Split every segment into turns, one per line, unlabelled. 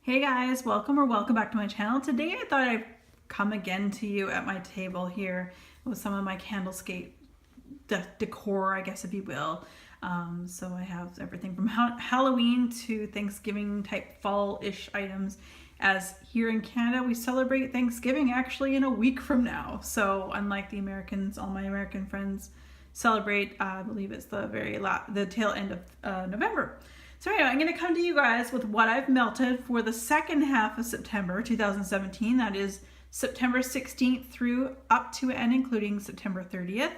Hey guys, welcome back to my channel. Today I thought I'd come again to you at my table here with some of my candlescape decor, I guess if you will. So I have everything from Halloween to Thanksgiving type fall-ish items, as here in Canada we celebrate Thanksgiving actually in a week from now. So unlike the Americans, all my American friends celebrate, I believe it's the tail end of November. So anyway, I'm going to come to you guys with what I've melted for the second half of September 2017. That is September 16th through up to and including September 30th.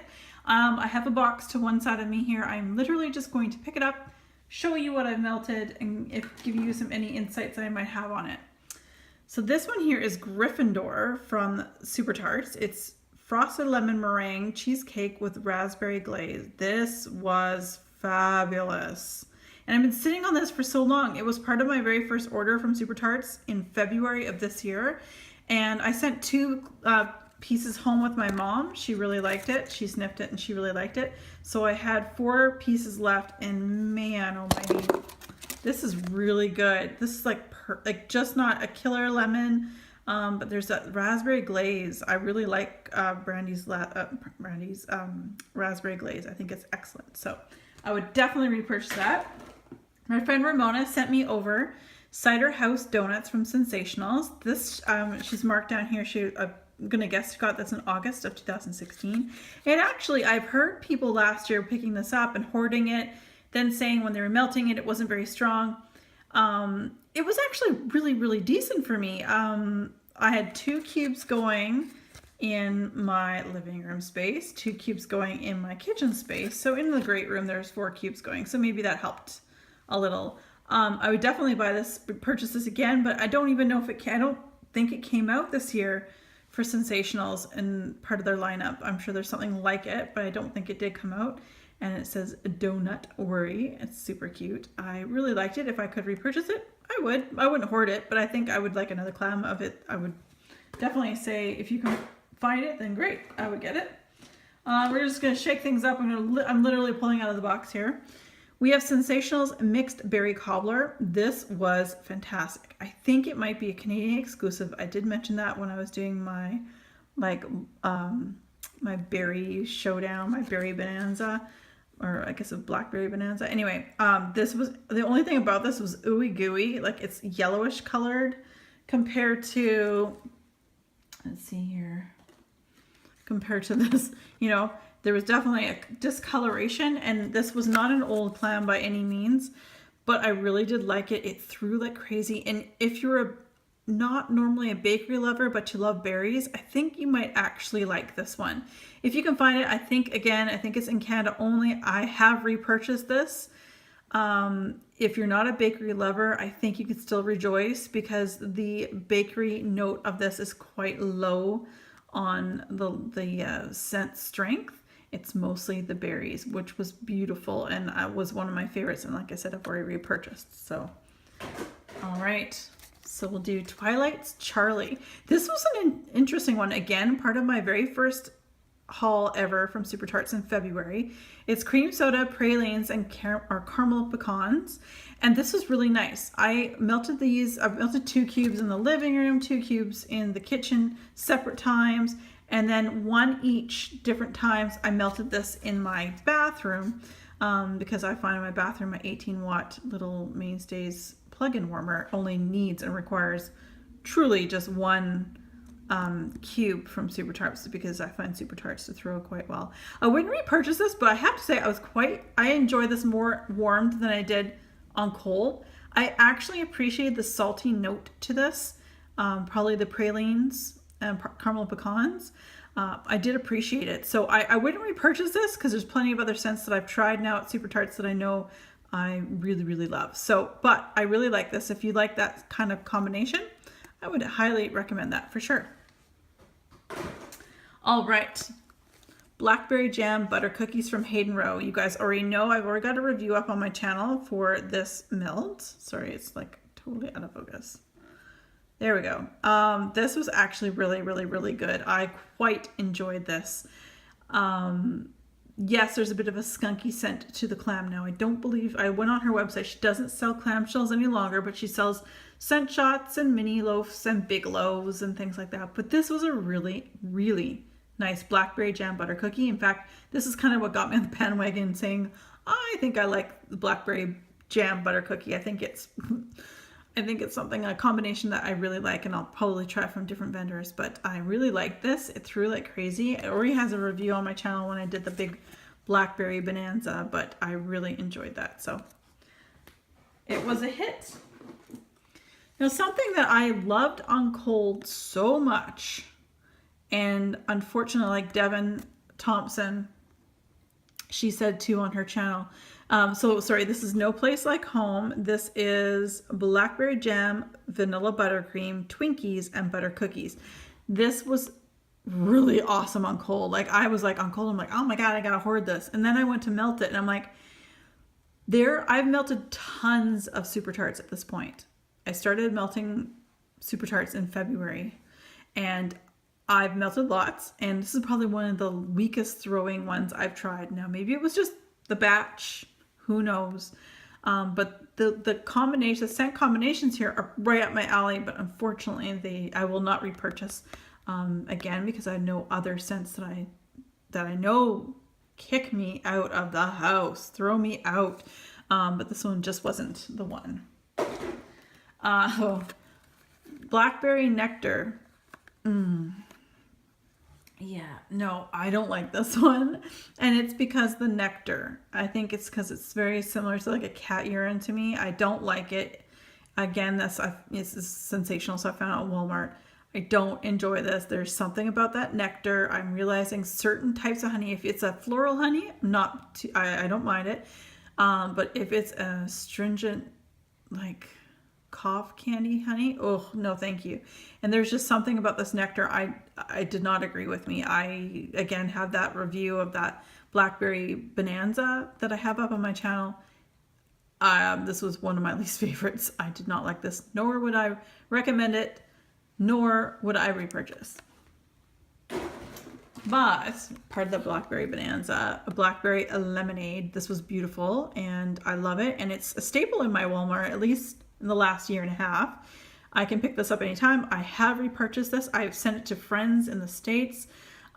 I have a box to one side of me here. I'm literally just going to pick it up, show you what I've melted, and give you any insights that I might have on it. So this one here is Gryffindor from Super Tarts. It's frosted lemon meringue cheesecake with raspberry glaze. This was fabulous. And I've been sitting on this for so long. It was part of my very first order from Super Tarts in February of this year. And I sent two pieces home with my mom. She really liked it. She sniffed it and she really liked it. So I had 4 pieces left, and man almighty, this is really good. This is like just not a killer lemon, but there's that raspberry glaze. I really like Brandy's raspberry glaze. I think it's excellent. So I would definitely repurchase that. My friend Ramona sent me over Cider House Donuts from Sensationals. This, she's marked down here. I'm going to guess she got this in August of 2016. And actually, I've heard people last year picking this up and hoarding it, then saying when they were melting it, it wasn't very strong. It was actually really, really decent for me. I had 2 cubes going in my living room space, 2 cubes going in my kitchen space. So in the great room, there's 4 cubes going. So maybe that helped a little. I would definitely purchase this again, but I don't even know if I don't think it came out this year for Sensationals and part of their lineup. I'm sure there's something like it, but I don't think it did come out. And it says Donut Worry. It's super cute. I really liked it. If I could repurchase it, I would. I wouldn't hoard it, but I think I would like another clam of it. I would definitely say if you can find it, then great. I would get it. We're just going to shake things up. I'm literally pulling out of the box here. We have Sensationals Mixed Berry Cobbler. This was fantastic. I think it might be a Canadian exclusive. I did mention that when I was doing my my berry showdown, my berry bonanza, or I guess a blackberry bonanza. Anyway, this was, the only thing about this was ooey gooey. Like, it's yellowish colored compared to, let's see here, compared to this, you know, there was definitely a discoloration, and this was not an old clam by any means, but I really did like it. It threw like crazy. And if you're not normally a bakery lover, but you love berries, I think you might actually like this one. If you can find it, I think it's in Canada only. I have repurchased this. If you're not a bakery lover, I think you could still rejoice, because the bakery note of this is quite low on the scent strength. It's mostly the berries, which was beautiful, and was one of my favorites. And like I said, I've already repurchased. So, all right. So we'll do Twilight's Charlie. This was an interesting one. Again, part of my very first haul ever from Super Tarts in February. It's cream soda, pralines, and caramel pecans. And this was really nice. I melted these. I melted 2 cubes in the living room, 2 cubes in the kitchen, separate times. And then 1 each different times I melted this in my bathroom, because I find in my bathroom my 18-watt little Mainstays plug-in warmer only needs and requires truly just 1 cube from Super Tarts, because I find Super Tarts to throw quite well. I wouldn't repurchase this, but I have to say I enjoy this more warmed than I did on cold. I actually appreciate the salty note to this, probably the pralines and caramel pecans. I did appreciate it. So I wouldn't repurchase this, because there's plenty of other scents that I've tried now at Super Tarts that I know I really, really love. So, but I really like this. If you like that kind of combination, I would highly recommend that for sure. All right. Blackberry jam butter cookies from Hayden Row. You guys already know I've already got a review up on my channel for this melt. Sorry, it's like totally out of focus. There we go. This was actually really, really, really good. I quite enjoyed this. yes, there's a bit of a skunky scent to the clam now. I don't believe, I went on her website, she doesn't sell clamshells any longer, but she sells scent shots and mini loaves and big loaves and things like that. But this was a really, really nice blackberry jam butter cookie. In fact, this is kind of what got me on the bandwagon, saying, I think I like the blackberry jam butter cookie. I think it's something, a combination that I really like, and I'll probably try from different vendors, but I really like this. It threw like crazy. It already has a review on my channel when I did the big blackberry bonanza, but I really enjoyed that. So it was a hit. Now, something that I loved on cold so much, and unfortunately, like Devin Thompson, she said too on her channel. So sorry, this is No Place Like Home. This is blackberry jam, vanilla buttercream, Twinkies, and butter cookies. This was really awesome on cold. Like I was like on cold, I'm like, oh my God, I gotta hoard this. And then I went to melt it and I'm like, I've melted tons of Super Tarts at this point. I started melting Super Tarts in February and I've melted lots, and this is probably one of the weakest throwing ones I've tried. Now, maybe it was just the batch, who knows? But the scent combinations here are right up my alley, but unfortunately I will not repurchase again, because I know other scents that I know kick me out of the house, throw me out. But this one just wasn't the one. Blackberry nectar. Yeah, no, I don't like this one. And it's because the nectar. I think it's because it's very similar to like a cat urine to me. I don't like it. Again, this is sensational, so I found it at Walmart. I don't enjoy this. There's something about that nectar. I'm realizing certain types of honey, if it's a floral honey, I don't mind it. But if it's a stringent, like cough candy honey, oh no thank you. And there's just something about this nectar I did not agree with me. I again have that review of that blackberry bonanza that I have up on my channel. This was one of my least favorites. I did not like this, nor would I recommend it, nor would I repurchase. But part of the blackberry bonanza, a blackberry lemonade. This was beautiful and I love it, and it's a staple in my Walmart, at least in the last year and a half. I can pick this up anytime. I have repurchased this. I've sent it to friends in the States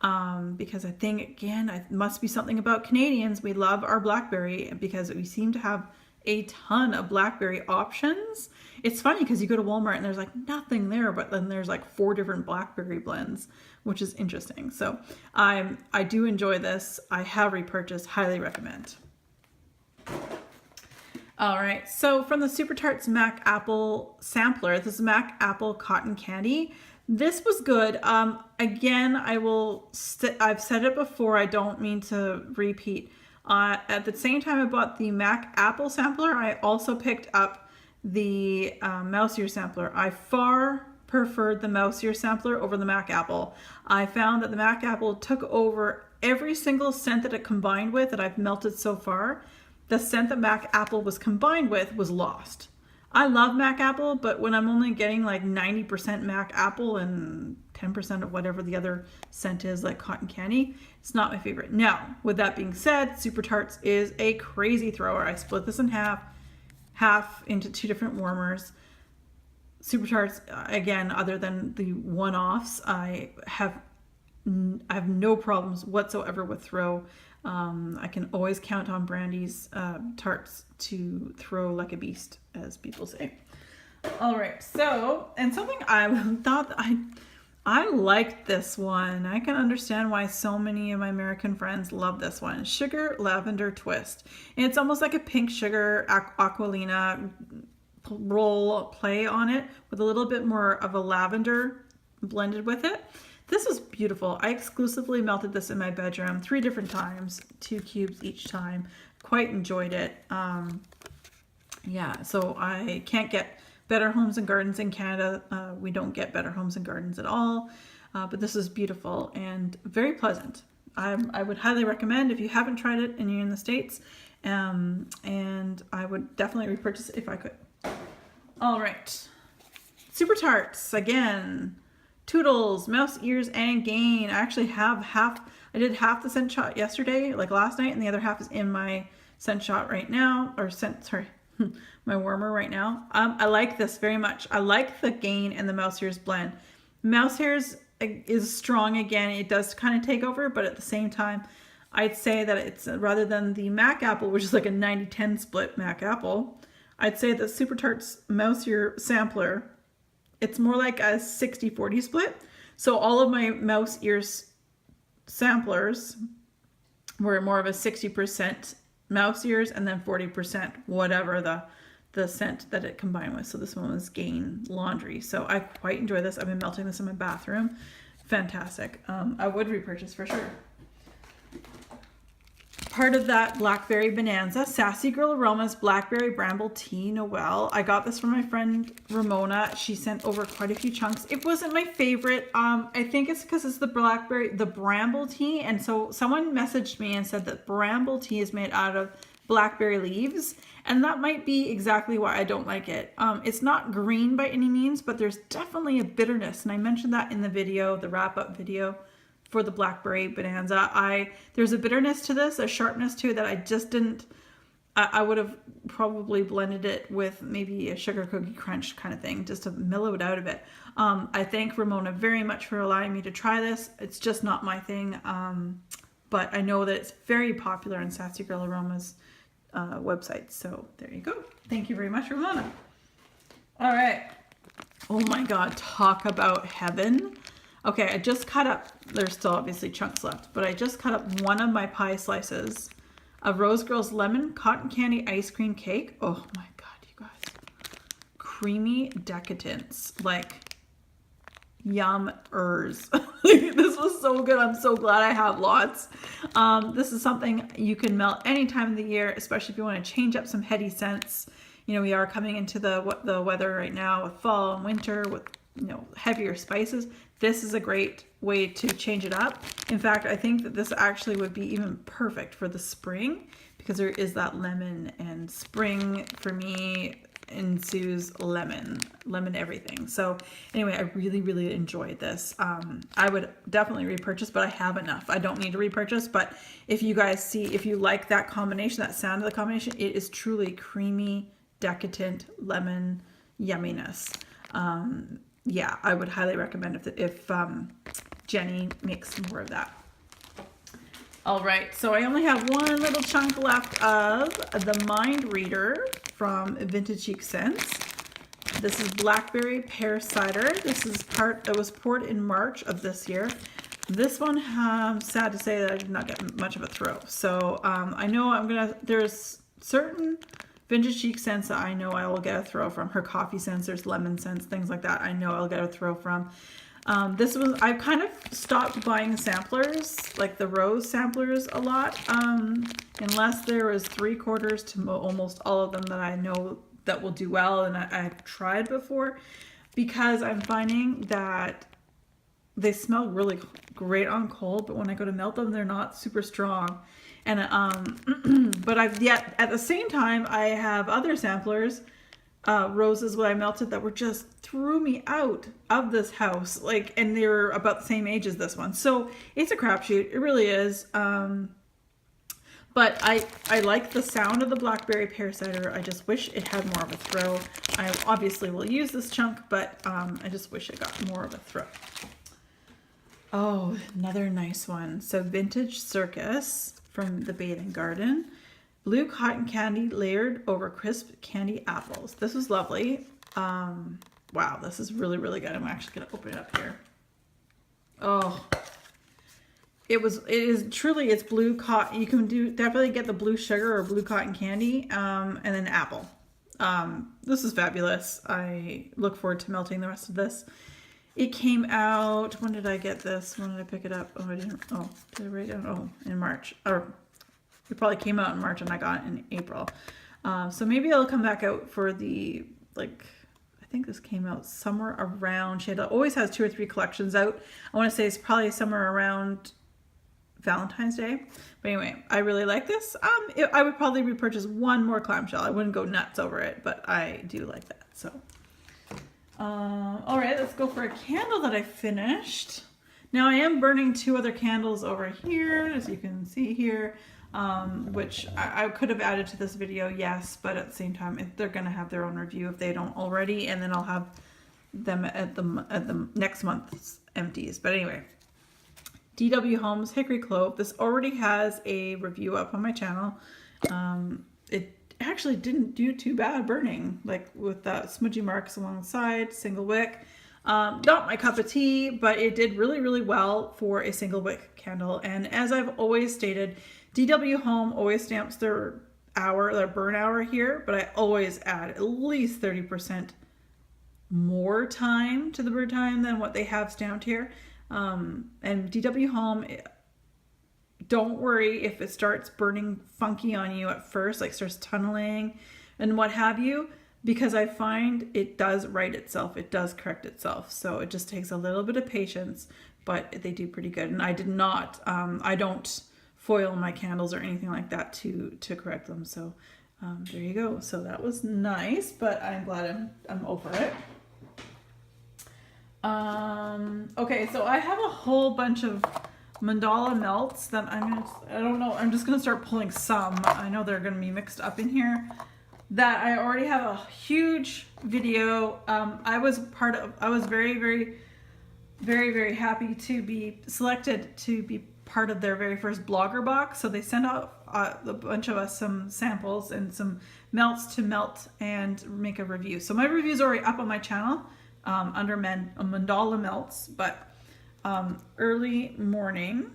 because I think, again, it must be something about Canadians. We love our blackberry because we seem to have a ton of blackberry options. It's funny because you go to Walmart and there's like nothing there, but then there's like 4 different blackberry blends, which is interesting. So I do enjoy this. I have repurchased, highly recommend. All right, so from the Super Tarts Mac Apple Sampler, this is Mac Apple Cotton Candy. This was good. Again, I've said it before, I don't mean to repeat. At the same time I bought the Mac Apple Sampler, I also picked up the Mouse Ear Sampler. I far preferred the Mouse Ear Sampler over the Mac Apple. I found that the Mac Apple took over every single scent that it combined with that I've melted so far. The scent that Mac Apple was combined with was lost. I love Mac Apple, but when I'm only getting like 90% Mac Apple and 10% of whatever the other scent is, like cotton candy, it's not my favorite. Now, with that being said, Super Tarts is a crazy thrower. I split this in half into 2 different warmers. Super Tarts, again, other than the one-offs, I have no problems whatsoever with throw. I can always count on Brandy's tarts to throw like a beast, as people say. All right, so, and something I thought I liked this one. I can understand why so many of my American friends love this one. Sugar Lavender Twist. And it's almost like a pink sugar Aqualina roll play on it with a little bit more of a lavender blended with it. This was beautiful. I exclusively melted this in my bedroom 3 different times, 2 cubes each time. Quite enjoyed it. Yeah, so I can't get Better Homes and Gardens in Canada. We don't get Better Homes and Gardens at all. But this is beautiful and very pleasant. I would highly recommend if you haven't tried it and you're in the States. And I would definitely repurchase it if I could. All right. Super Tarts, again. Toodles, mouse ears, and gain. I actually have half. I did half the scent shot yesterday, like last night, and the other half is in my scent shot right now, or sorry, my warmer right now. I like this very much. I like the gain and the mouse ears blend. Mouse hairs is strong again. It does kind of take over, but at the same time, I'd say that it's, rather than the Mac Apple, which is like a 90-10 split Mac Apple, I'd say the Super Tarts mouse ear sampler, it's more like a 60-40 split. So all of my mouse ears samplers were more of a 60% mouse ears and then 40% whatever the scent that it combined with. So this one was Gain Laundry. So I quite enjoy this. I've been melting this in my bathroom. Fantastic. I would repurchase for sure. Part of that Blackberry Bonanza, Sassy Girl Aromas Blackberry Bramble Tea Noel. I got this from my friend Ramona. She sent over quite a few chunks. It wasn't my favorite. I think it's because it's the bramble tea. And so someone messaged me and said that bramble tea is made out of blackberry leaves. And that might be exactly why I don't like it. It's not green by any means, but there's definitely a bitterness. And I mentioned that in the video, the wrap-up video for the Blackberry Bonanza. There's a bitterness to this, a sharpness to it that I just didn't, I would have probably blended it with maybe a sugar cookie crunch kind of thing, just to mellow it out a bit. I thank Ramona very much for allowing me to try this. It's just not my thing, but I know that it's very popular on Sassy Girl Aromas website. So there you go. Thank you very much, Ramona. All right. Oh my God, talk about heaven. Okay, I just cut up, there's still obviously chunks left, but I just cut up one of my pie slices of Rose Girl's Lemon Cotton Candy Ice Cream Cake. Oh my God, you guys. Creamy decadence, like yum-ers. This was so good. I'm so glad I have lots. This is something you can melt any time of the year, especially if you want to change up some heady scents. You know, we are coming into the weather right now with fall and winter with, you know, heavier spices. This is a great way to change it up. In fact, I think that this actually would be even perfect for the spring because there is that lemon, and spring for me ensues lemon everything. So anyway, I really, really enjoyed this. I would definitely repurchase, but I have enough. I don't need to repurchase, but if you guys see, if you like that combination, that sound of the combination, it is truly creamy, decadent lemon yumminess. Yeah, I would highly recommend if Jenny makes more of that. All right, so I only have one little chunk left of the Mind Reader from Vintage Chic Scents. This is Blackberry Pear Cider. This is that was poured in March of this year. This one, sad to say that I did not get much of a throw. So I know there's certain Vintage Chic Scents that I know I will get a throw from. Her coffee scents, there's lemon scents, things like that. I know I'll get a throw from. I've kind of stopped buying samplers, like the rose samplers a lot, unless there was 3/4 to almost all of them that I know that will do well and I've tried before, because I'm finding that they smell really great on cold, but when I go to melt them, they're not super strong. And but at the same time, I have other samplers, roses what I melted, that were just threw me out of this house, like, and they were about the same age as this one. So it's a crapshoot, it really is. But I like the sound of the Blackberry Pear Cider. I just wish it had more of a throw. I obviously will use this chunk, but I just wish it got more of a throw. Oh, another nice one. So Vintage Circus from the Bathing Garden. Blue cotton candy layered over crisp candy apples. This was lovely. Wow, this is really, really good. I'm actually going to open it up here. Oh, it's blue cotton. You can definitely get the blue sugar or blue cotton candy, and then apple. This is fabulous. I look forward to melting the rest of this. It came out, when did I get this? When did I pick it up? Oh, I didn't, did I write down? Oh, in March. Or it probably came out in March and I got it in April. So maybe it'll come back out for the, like, I think this came out somewhere around, she always has 2 or 3 collections out. I want to say it's probably somewhere around Valentine's Day. But anyway, I really like this. I would probably repurchase one more clamshell. I wouldn't go nuts over it, but I do like that. So, All right, let's go for a candle that I finished. Now I am burning 2 other candles over here, as you can see here, which I could have added to this video, yes, but at the same time, they're going to have their own review if they don't already, and then I'll have them at the next month's empties. But anyway, DW Homes Hickory Clove. This already has a review up on my channel. It actually didn't do too bad burning, like with smudgy marks alongside, single wick. Not my cup of tea, but it did really, really well for a single wick candle. And as I've always stated, DW Home always stamps their burn hour here, but I always add at least 30% more time to the burn time than what they have stamped here. And DW Home, don't worry if it starts burning funky on you at first, like starts tunneling and what have you, because I find it does right itself. It does correct itself. So it just takes a little bit of patience, but they do pretty good. And I did not, I don't foil my candles or anything like that to correct them. So there you go. So that was nice, but I'm glad I'm over it. Okay, so I have a whole bunch of Mandala Melts that I don't know, I'm just gonna start pulling some. I know they're gonna be mixed up in here. That I already have a huge video. I was very, very, very, very happy to be selected to be part of their very first blogger box. So they sent out a bunch of us some samples and some melts to melt and make a review. So my review is already up on my channel under Mandala Melts, but early morning,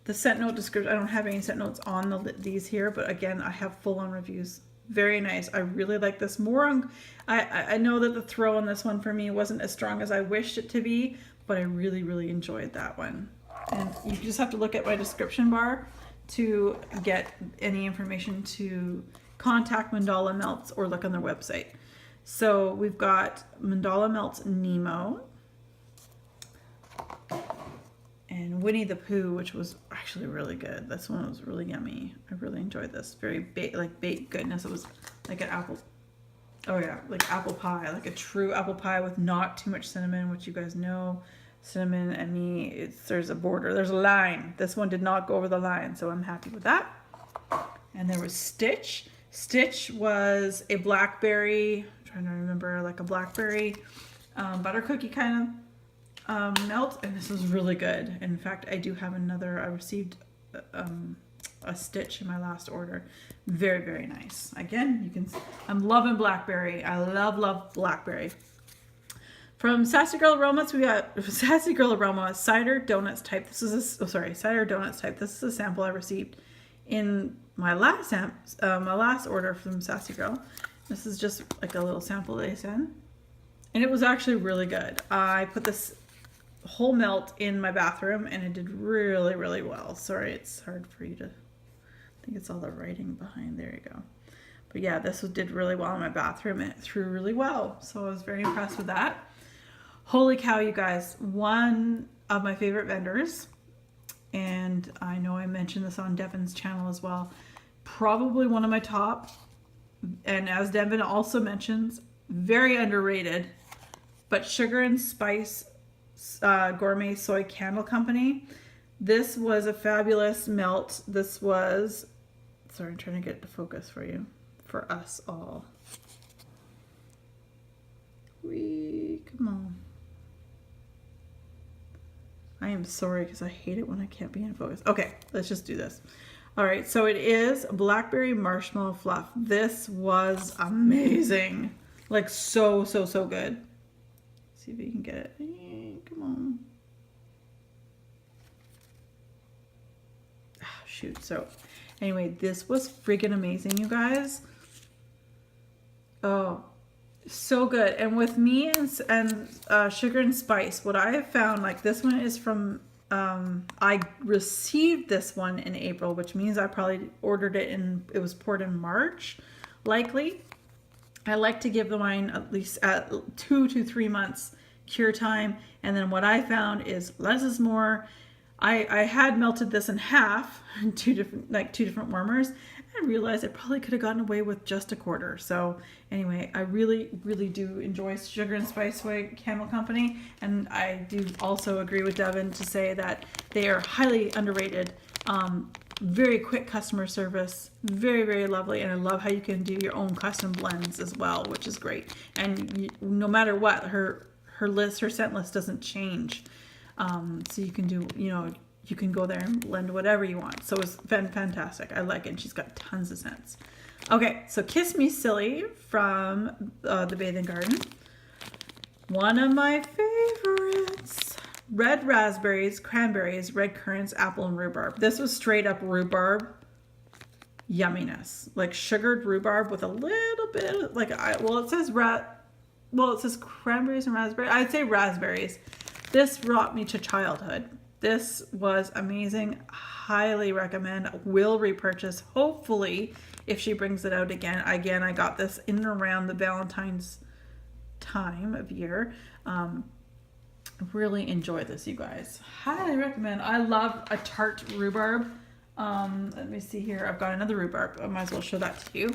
the scent note description, I don't have any scent notes on these here, but again, I have full-on reviews. Very nice. I really like this more. I know that the throw on this one for me wasn't as strong as I wished it to be, but I really, really enjoyed that one. And you just have to look at my description bar to get any information to contact Mandala Melts or look on their website. So we've got Mandala Melts Nemo and Winnie the Pooh, which was actually really good. This one was really yummy. I really enjoyed this. Very baked goodness. It was like an apple. Oh yeah, like apple pie, like a true apple pie with not too much cinnamon, which you guys know, cinnamon and me, there's a border, there's a line. This one did not go over the line, so I'm happy with that. And there was Stitch. Stitch was a blackberry, I'm trying to remember, like a blackberry butter cookie kind of melt, and this was really good. In fact, I do have another. I received a Stitch in my last order. Very, very nice. Again, you can. I'm loving blackberry. I love blackberry. From Sassy Girl Aromas, we got Sassy Girl Aroma Cider Donuts Type. This is Cider Donuts Type. This is a sample I received in my last order from Sassy Girl. This is just like a little sample they sent, and it was actually really good. I put this whole melt in my bathroom and it did really, really well. Sorry, it's hard for you to, I think it's all the writing behind, there you go. But yeah, this did really well in my bathroom and it threw really well. So I was very impressed with that. Holy cow, you guys, one of my favorite vendors, and I know I mentioned this on Devin's channel as well, probably one of my top, and as Devin also mentions, very underrated, but Sugar and Spice Gourmet Soy Candle Company. This was a fabulous melt. This was, sorry, I'm trying to get it to focus for you, for us all. Come on. I am sorry because I hate it when I can't be in focus. Okay, let's just do this. All right, so it is Blackberry Marshmallow Fluff. This was amazing. Like so good. See if you can get it. Come on. Oh, shoot. So anyway, this was freaking amazing, you guys. Oh, so good. And with me and Sugar and Spice, what I have found, like this one is from, I received this one in April, which means I probably ordered it it was poured in March, likely. I like to give the wine at least 2 to 3 months cure time. And then what I found is less is more. I had melted this in half in two different warmers, I realized I probably could have gotten away with just a quarter. So anyway, I really, really do enjoy Sugar and Spice Way Candle Company. And I do also agree with Devin to say that they are highly underrated. Very quick customer service, very, very lovely. And I love how you can do your own custom blends as well, which is great. And no matter what, her scent list doesn't change. So you can do, you can go there and blend whatever you want. So it's fantastic. I like it. And she's got tons of scents. Okay, so Kiss Me Silly from the Bathing Garden. One of my favorites. Red raspberries, cranberries, red currants, apple, and rhubarb. This was straight up rhubarb yumminess. Like sugared rhubarb with a little bit of, it says cranberries and raspberries. I'd say raspberries. This brought me to childhood. This was amazing. Highly recommend. Will repurchase. Hopefully, if she brings it out again. Again, I got this in and around the Valentine's time of year. Really enjoy this, you guys. Highly recommend. I love a tart rhubarb. Let me see here. I've got another rhubarb. I might as well show that to you.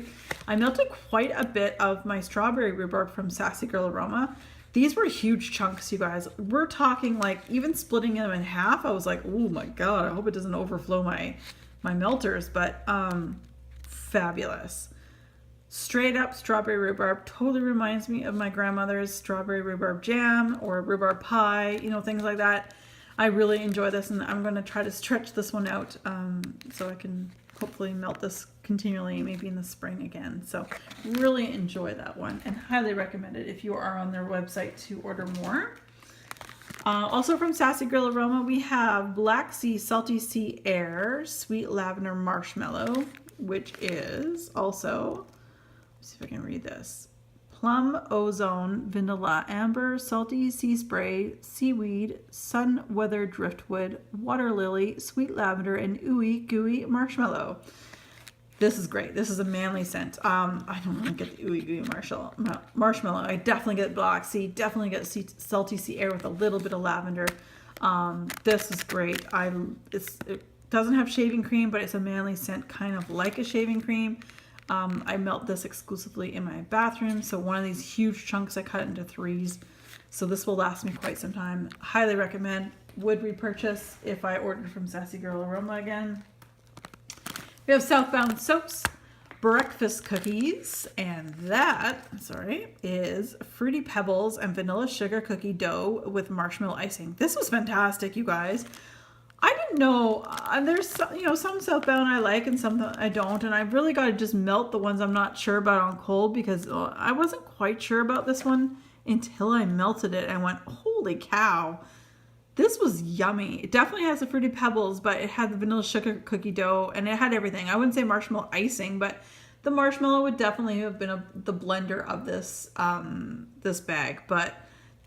I melted quite a bit of my strawberry rhubarb from Sassy Girl Aroma. These were huge chunks, you guys. We're talking like even splitting them in half. I was like, oh my God, I hope it doesn't overflow my melters, but fabulous. Straight up strawberry rhubarb. Totally reminds me of my grandmother's strawberry rhubarb jam or rhubarb pie, things like that. I really enjoy this, and I'm going to try to stretch this one out so I can hopefully melt this continually, maybe in the spring again. So really enjoy that one and highly recommend it if you are on their website to order more. Also from Sassy Girl Aroma, we have Black Sea Salty Sea Air Sweet Lavender Marshmallow, which is also... see if I can read this. Plum, ozone, vanilla, amber, salty sea spray, seaweed, sun weathered driftwood, water lily, sweet lavender, and ooey gooey marshmallow. This is great. This is a manly scent. I don't really get the ooey gooey marshmallow. I definitely get black sea. Definitely get salty sea air with a little bit of lavender. This is great. It doesn't have shaving cream, but it's a manly scent, kind of like a shaving cream. I melt this exclusively in my bathroom. So one of these huge chunks I cut into 3s. So this will last me quite some time. Highly recommend. Would repurchase if I ordered from Sassy Girl Aroma again. We have Southbound Soaps, breakfast cookies, and that, is Fruity Pebbles and vanilla sugar cookie dough with marshmallow icing. This was fantastic, you guys. I didn't know, there's some Southbound I like and some I don't, and I've really got to just melt the ones I'm not sure about on cold, because I wasn't quite sure about this one until I melted it and went, holy cow, this was yummy. It definitely has the Fruity Pebbles, but it had the vanilla sugar cookie dough, and it had everything. I wouldn't say marshmallow icing, but the marshmallow would definitely have been the blender of this this bag, but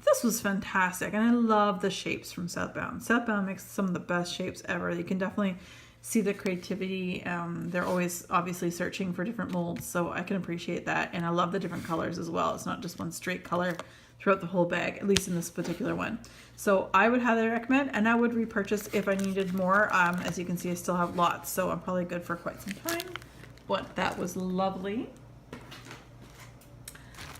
this was fantastic, and I love the shapes from Southbound. Southbound makes some of the best shapes ever. You can definitely see the creativity. They're always obviously searching for different molds, so I can appreciate that. And I love the different colors as well. It's not just one straight color throughout the whole bag, at least in this particular one. So I would highly recommend, and I would repurchase if I needed more. As you can see, I still have lots, so I'm probably good for quite some time. But that was lovely.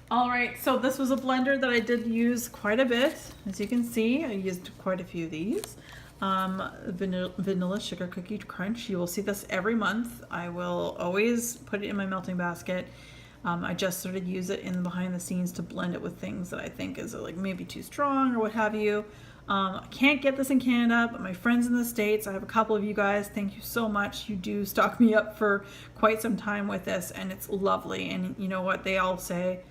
All right, so this was a blender that I did use quite a bit. As you can see, I used quite a few of these. Vanilla Sugar Cookie Crunch. You will see this every month. I will always put it in my melting basket. I just sort of use it in behind the scenes to blend it with things that I think is like maybe too strong or what have you. I can't get this in Canada, but my friends in the States, I have a couple of you guys, thank you so much. You do stock me up for quite some time with this, and it's lovely. And you know what they all say?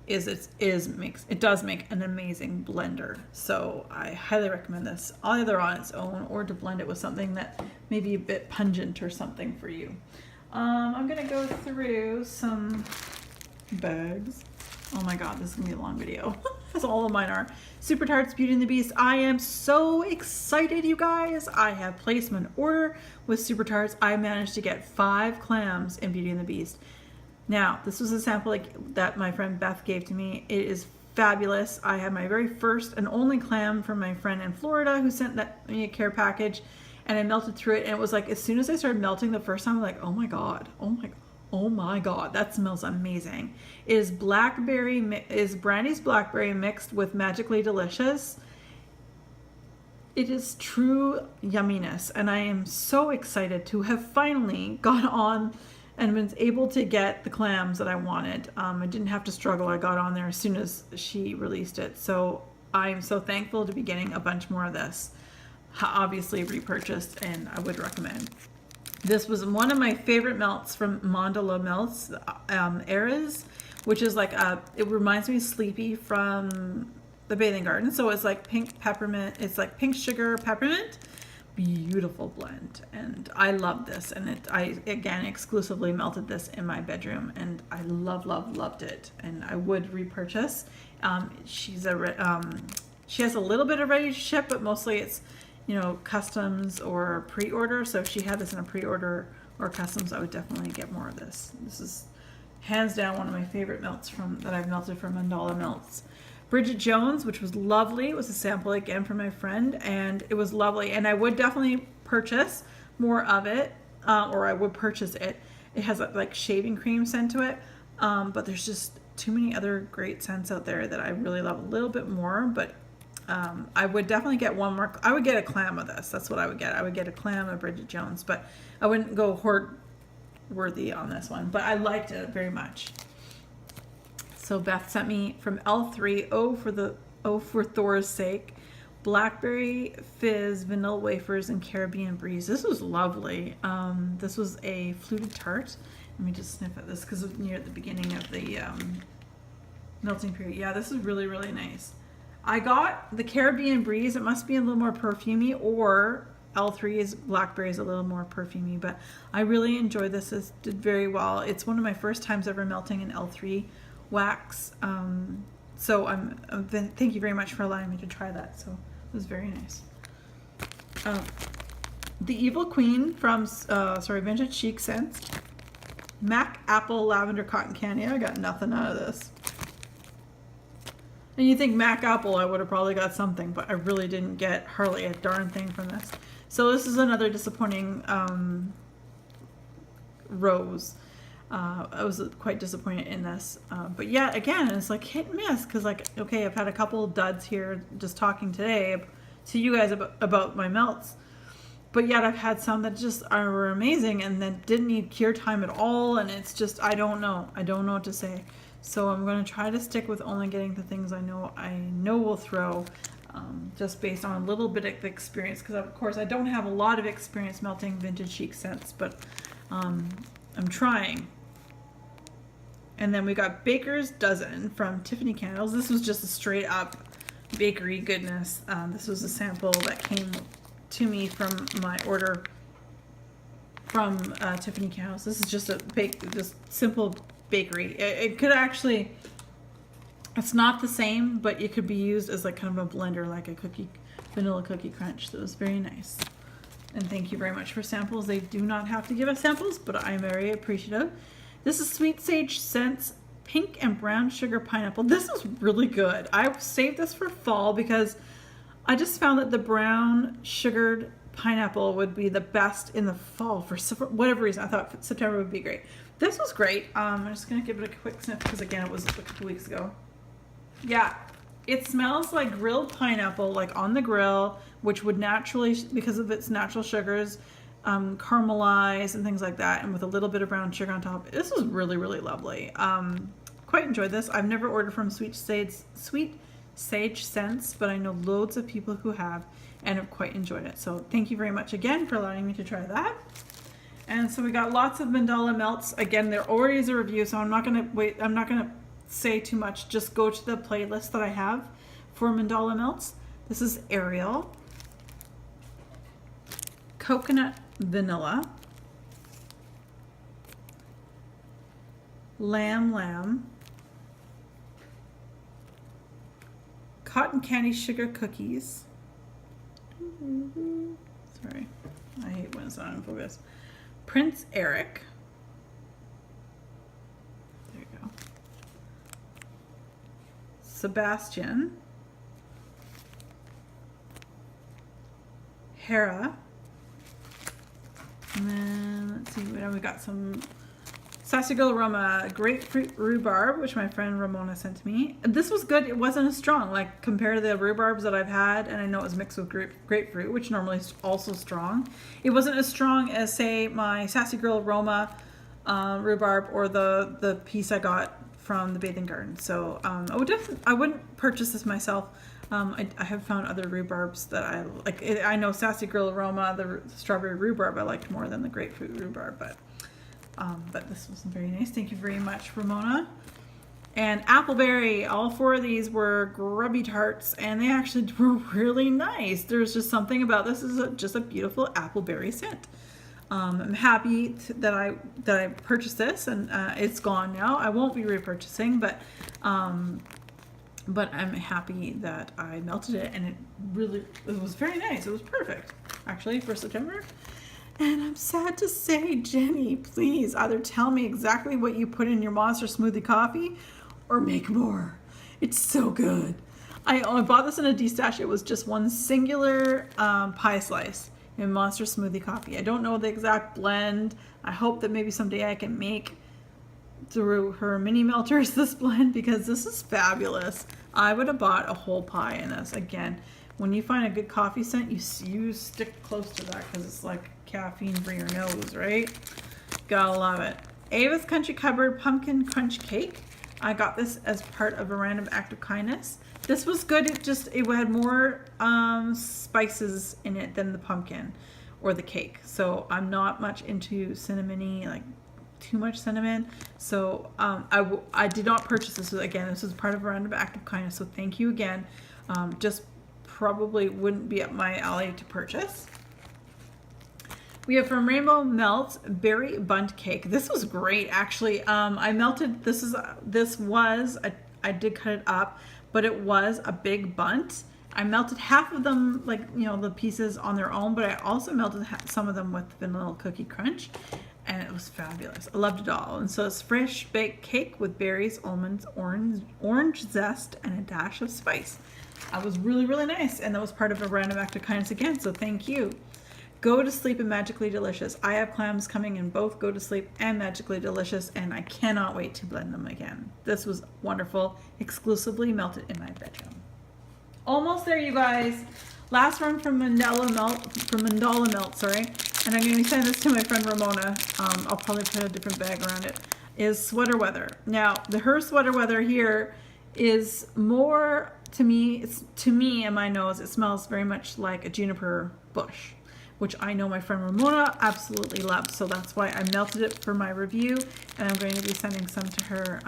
It does make an amazing blender. So I highly recommend this either on its own or to blend it with something that may be a bit pungent or something for you. I'm gonna go through some bags. Oh my god, this is gonna be a long video. As all of mine are. Super Tarts Beauty and the Beast. I am so excited, you guys. I have placed an order with Super Tarts. I managed to get 5 clams in Beauty and the Beast. Now, this was a sample that my friend Beth gave to me. It is fabulous. I had my very first and only clam from my friend in Florida who sent me a care package, and I melted through it, and it was like, as soon as I started melting the first time, I'm like, oh my God, oh my God. Oh my God, that smells amazing. It is Brandy's blackberry mixed with Magically Delicious. It is true yumminess, and I am so excited to have finally got on and been able to get the clams that I wanted. I didn't have to struggle. I got on there as soon as she released it. So I'm so thankful to be getting a bunch more of this. Obviously repurchased, and I would recommend. This was one of my favorite melts from Mandala Melts, Eras, which is like it reminds me of Sleepy from the Bathing Garden. So it's like pink peppermint. It's like pink sugar peppermint. Beautiful blend, and I love this. And I again exclusively melted this in my bedroom, and I loved it. And I would repurchase. She has a little bit of ready to ship, but mostly it's, you know, customs or pre-order. So if she had this in a pre-order or customs, I would definitely get more of this. This is hands down one of my favorite melts that I've melted from Mandala Melts. Bridget Jones, which was lovely. It was a sample again from my friend, and it was lovely. And I would definitely purchase more of it, or I would purchase it. It has like shaving cream scent to it, but there's just too many other great scents out there that I really love a little bit more. But I would definitely get one more. I would get a clam of this. That's what I would get. I would get a clam of Bridget Jones, but I wouldn't go hoard worthy on this one. But I liked it very much. So Beth sent me from L3, Oh for Thor's Sake, Blackberry Fizz, Vanilla Wafers, and Caribbean Breeze. This was lovely. This was a fluted tart. Let me just sniff at this because it's near the beginning of the melting period. Yeah, this is really, really nice. I got the Caribbean Breeze. It must be a little more perfumey, or L3's Blackberry is a little more perfumey, but I really enjoyed this. It did very well. It's one of my first times ever melting an L3 wax. So thank you very much for allowing me to try that. So it was very nice. The Evil Queen from Vintage Chic Scents, Mac Apple Lavender Cotton Candy. I got nothing out of this. And you think Mac Apple, I would have probably got something, but I really didn't get hardly a darn thing from this. So this is another disappointing rose. I was quite disappointed in this, but yeah, again, it's like hit and miss, because like, okay, I've had a couple duds here just talking today to you guys about my melts, but yet I've had some that just are amazing and that didn't need cure time at all, and it's just, I don't know what to say. So I'm going to try to stick with only getting the things I know will throw, just based on a little bit of experience, because of course I don't have a lot of experience melting vintage chic scents, but I'm trying. And then we got Baker's Dozen from Tiffany Candles. This was just a straight up bakery goodness. This was a sample that came to me from my order from Tiffany Candles. This is just just simple bakery. It could actually, it's not the same, but it could be used as like kind of a blender, like a vanilla cookie crunch. So it was very nice. And thank you very much for samples. They do not have to give us samples, but I'm very appreciative. This is Sweet Sage Scents Pink and Brown Sugar Pineapple. This is really good. I saved this for fall because I just found that the brown sugared pineapple would be the best in the fall for whatever reason. I thought September would be great. This was great. I'm just going to give it a quick sniff because again, it was a couple weeks ago. Yeah, it smells like grilled pineapple, like on the grill, which would naturally, because of its natural sugars, caramelize and things like that, and with a little bit of brown sugar on top. This was really, really lovely. Quite enjoyed this. I've never ordered from Sweet Sage Scents, but I know loads of people who have and have quite enjoyed it. So thank you very much again for allowing me to try that. And so we got lots of Mandala Melts. Again, there already is a review, so I'm not going to wait. I'm not going to say too much. Just go to the playlist that I have for Mandala Melts. This is Ariel, Coconut Vanilla, Lamb, Cotton Candy Sugar Cookies. Sorry, I hate when it's not in focus. Prince Eric. There you go. Sebastian. Hera. And then let's see, we got some Sassy Girl Aroma grapefruit rhubarb, which my friend Ramona sent to me. This was good. It wasn't as strong, like compared to the rhubarbs that I've had, and I know it was mixed with grapefruit, which normally is also strong. It wasn't as strong as, say, my Sassy Girl Aroma rhubarb or the piece I got from the Bathing Garden. So I wouldn't purchase this myself. I have found other rhubarbs that I like. I know Sassy Girl Aroma, the strawberry rhubarb, I liked more than the grapefruit rhubarb, but this was very nice. Thank you very much, Ramona. And Appleberry, all 4 of these were grubby tarts, and they actually were really nice. There's just something about this. Is just a beautiful Appleberry scent. I'm happy that I purchased this, and it's gone now. I won't be repurchasing, but I'm happy that I melted it, and it was very nice. It was perfect, actually, for September. And I'm sad to say, Jenny, please either tell me exactly what you put in your Monster Smoothie coffee or make more. It's so good. I bought this in a D-stash. It was just one singular pie slice in Monster Smoothie coffee. I don't know the exact blend. I hope that maybe someday I can make through her mini melters this blend, because this is fabulous. I would have bought a whole pie in this. Again, when you find a good coffee scent, you stick close to that, because it's like caffeine for your nose, right? Gotta love it. Ava's Country Cupboard Pumpkin Crunch Cake. I got this as part of a random act of kindness. This was good. It had more spices in it than the pumpkin or the cake. So I'm not much into cinnamony, like too much cinnamon. So I did not purchase this. Again, this was part of a random act of kindness. So thank you again. Just probably wouldn't be up my alley to purchase. We have from Mandala Melts Berry Bundt Cake. This was great, actually. I melted, I did cut it up, but it was a big bundt. I melted half of them, like, you know, the pieces on their own, but I also melted some of them with vanilla cookie crunch, and it was fabulous. I loved it all. And so it's fresh baked cake with berries, almonds, orange zest, and a dash of spice. It was really, really nice, and that was part of a random act of kindness again, so thank you. Go to Sleep and Magically Delicious. I have clams coming in both Go to Sleep and Magically Delicious, and I cannot wait to blend them again. This was wonderful, exclusively melted in my bedroom. Almost there, you guys. Last one from Mandala Melts, sorry. And I'm going to be sending this to my friend Ramona. I'll probably put a different bag around it. Is Sweater Weather. Now, her Sweater Weather here is more, to me in my nose, it smells very much like a juniper bush, which I know my friend Ramona absolutely loves. So that's why I melted it for my review, and I'm going to be sending some to her,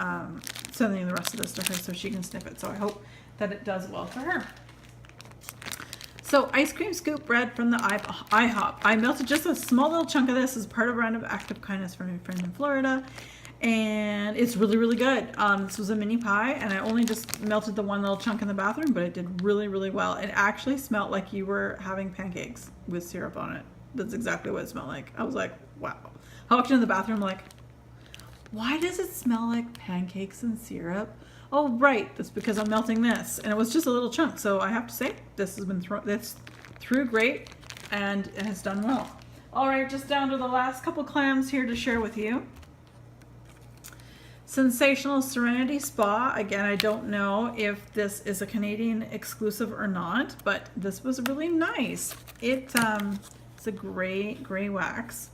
sending the rest of this to her so she can sniff it. So I hope that it does well for her. So ice cream scoop bread from the IHOP. I melted just a small little chunk of this as part of a random act of kindness from my friend in Florida. And it's really, really good. This was a mini pie, and I only just melted the one little chunk in the bathroom, but it did really, really well. It actually smelled like you were having pancakes with syrup on it. That's exactly what it smelled like. I was like, wow. I walked into the bathroom like, why does it smell like pancakes and syrup? Oh, right, that's because I'm melting this. And it was just a little chunk, so I have to say, this has been through great, and it has done well. All right, just down to the last couple clams here to share with you. Sensational Serenity Spa. Again, I don't know if this is a Canadian exclusive or not, but this was really nice. It's a gray wax.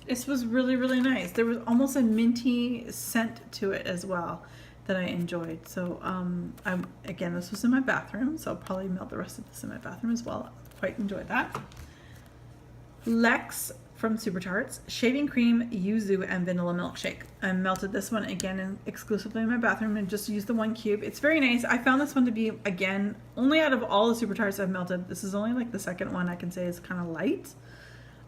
This was really, really nice. There was almost a minty scent to it as well that I enjoyed. So again, this was in my bathroom, so I'll probably melt the rest of this in my bathroom as well. Quite enjoyed that. Lex from Super Tarts, shaving cream, yuzu, and vanilla milkshake. I melted this one again exclusively in my bathroom and just used the 1 cube. It's very nice. I found this one to be, again, only out of all the Super Tarts I've melted, this is only like the second one I can say is kind of light.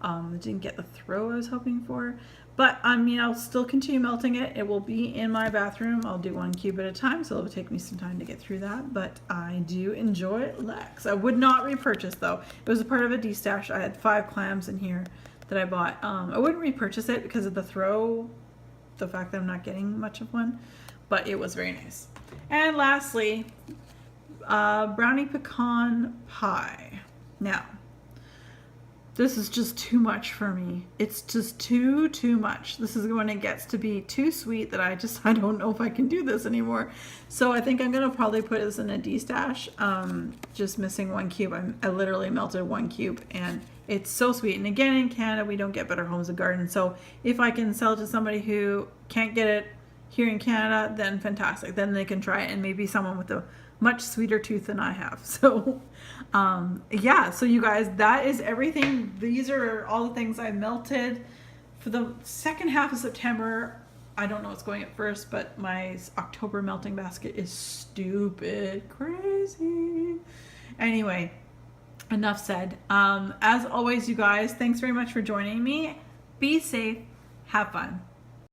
It didn't get the throw I was hoping for, but I mean, I'll still continue melting it. It will be in my bathroom. I'll do 1 cube at a time, so it'll take me some time to get through that, but I do enjoy Lex. I would not repurchase though. It was a part of a D-stash. I had 5 clams in here that I bought. I wouldn't repurchase it because of the fact that I'm not getting much of one, but it was very nice. And lastly, brownie pecan pie. Now, This is just too much for me. It's just too much. This is when it gets to be too sweet that I don't know if I can do this anymore. So I think I'm gonna probably put this in a D-stash. Just missing 1 cube. I literally melted 1 cube and it's so sweet. And again, in Canada, we don't get Better Homes and Gardens. So if I can sell it to somebody who can't get it here in Canada, then fantastic. Then they can try it, and maybe someone with a much sweeter tooth than I have. So yeah, so you guys, that is everything. These are all the things I melted for the second half of September. I don't know what's going at first, but my October melting basket is stupid crazy. Anyway, enough said. As always, you guys, thanks very much for joining me. Be safe, have fun.